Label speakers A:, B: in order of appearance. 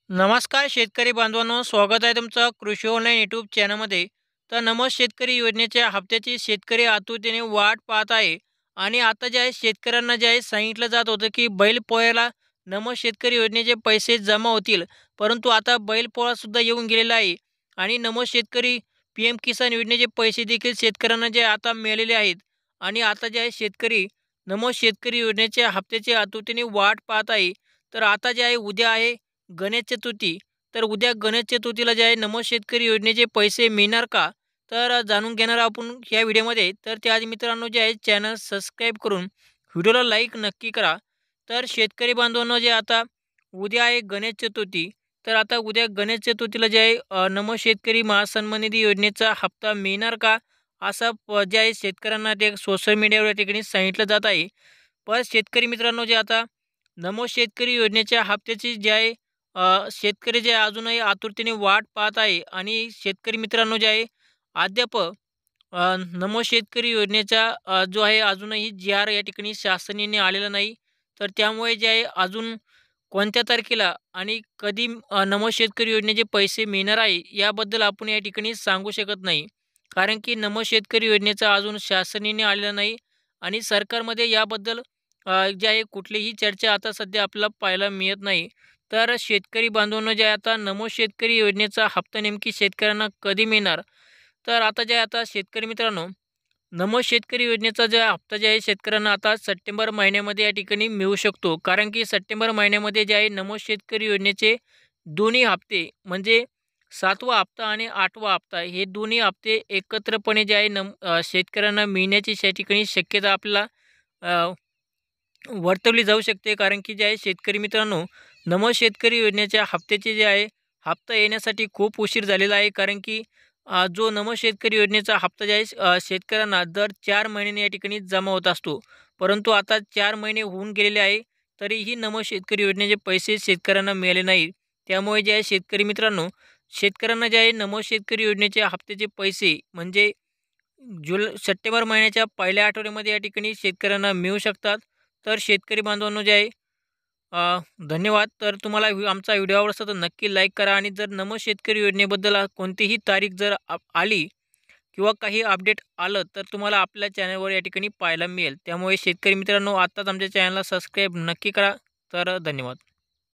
A: नमस्कार शेतकरी बांधवांनो, स्वागत आहे तुमचं कृषी ऑनलाईन यूट्यूब चॅनलमध्ये. तर नमो शेतकरी योजनेच्या हप्त्याची शेतकरी आतुरतेने वाट पाहत आहे. आणि आता जे आहे शेतकऱ्यांना जे आहे सांगितलं जात होतं की बैलपोळ्याला नमो शेतकरी योजनेचे पैसे जमा होतील. परंतु आता बैलपोळासुद्धा येऊन गेलेला आहे आणि नमो शेतकरी पी एम किसान योजनेचे पैसे देखील शेतकऱ्यांना जे आता मिळालेले आहेत. आणि आता जे आहे शेतकरी नमो शेतकरी योजनेच्या हप्त्याची आतुरतेने वाट पाहत आहे. तर आता जे आहे उद्या आहे गणेश चतुर्थी. तर उद्या गणेश चतुर्थीला जे आहे नमो शेतकरी योजनेचे पैसे मिळणार का? तर जाणून घेणार आपण ह्या व्हिडिओमध्ये. तर त्याआधी मित्रांनो जे आहे चॅनल सबस्क्राईब करून व्हिडिओला लाईक नक्की करा. तर शेतकरी बांधवांनो जे आता उद्या आहे गणेश चतुर्थी. तर आता उद्या गणेश चतुर्थीला जे आहे नमो शेतकरी महासन्मान निधी योजनेचा हप्ता मिळणार का? असा जे आहे शेतकऱ्यांना ते सोशल मीडियावर या ठिकाणी सांगितलं जात आहे. पण शेतकरी मित्रांनो जे आता नमो शेतकरी योजनेच्या हप्त्याची जे आहे शेतकरी जे आहे अजूनही आतुरतेने वाट पाहत आहे. आणि शेतकरी मित्रांनो जे आहे अद्याप नमो शेतकरी योजनेचा जो आहे अजूनही जी-आर या ठिकाणी शासनाने आलेला नाही. तर त्यामुळे जे आहे अजून कोणत्या तारखेला आणि कधी नमो शेतकरी योजनेचे पैसे मिळणार आहे याबद्दल आपण या ठिकाणी सांगू शकत नाही. कारण की नमो शेतकरी योजनेचा अजून शासनाने आलेला नाही आणि सरकारमध्ये याबद्दल जे आहे कुठलीही चर्चा आता सध्या आपल्याला पाहायला मिळत नाही. तर शेतकरी बांधवांनो जे आहे आता नमो शेतकरी योजनेचा हप्ता नेमकी शेतकऱ्यांना कधी मिळणार? तर आता जे आहे आता शेतकरी मित्रांनो, नमो शेतकरी योजनेचा जो हप्ता जे आहे शेतकऱ्यांना आता सप्टेंबर महिन्यामध्ये या ठिकाणी मिळू शकतो. कारण की सप्टेंबर महिन्यामध्ये जे आहे नमो शेतकरी योजनेचे दोन्ही हप्ते म्हणजे 7वा हप्ता आणि 8वा हप्ता हे दोन्ही हप्ते एकत्रपणे जे आहे शेतकऱ्यांना मिळण्याची या ठिकाणी शक्यता आपल्याला वर्तवली जाऊ शकते. कारण की जे आहे शेतकरी मित्रांनो, नमो शेतकरी योजनेच्या हप्त्याचे जे आहे हप्ता येण्यासाठी खूप उशीर झालेला आहे. कारण की जो नमो शेतकरी योजनेचा हप्ता जे आहे शेतकऱ्यांना दर 4 महिन्यांनी या ठिकाणी जमा होत असतो. परंतु आता 4 महिने होऊन गेलेले आहे, तरीही नमो शेतकरी योजनेचे पैसे शेतकऱ्यांना मिळाले नाही. त्यामुळे जे आहे शेतकरी मित्रांनो, शेतकऱ्यांना जे आहे नमो शेतकरी योजनेच्या हप्त्याचे पैसे म्हणजे सप्टेंबर महिन्याच्या पहिल्या आठवड्यामध्ये या ठिकाणी शेतकऱ्यांना मिळू शकतात. तर शेतकरी बांधवांनो जे आहे धन्यवाद. तर तुम्हाला आमचा व्हिडिओ आवडला असेल तर नक्की लाईक करा. आणि जर नमो शेतकरी योजनेबद्दल कोणतीही तारीख जर आली किंवा काही अपडेट आलं तर तुम्हाला आपल्या चॅनलवर या ठिकाणी पाहायला मिळेल. त्यामुळे शेतकरी मित्रांनो आत्ताच आमच्या चॅनलला सबस्क्राईब नक्की करा. तर धन्यवाद.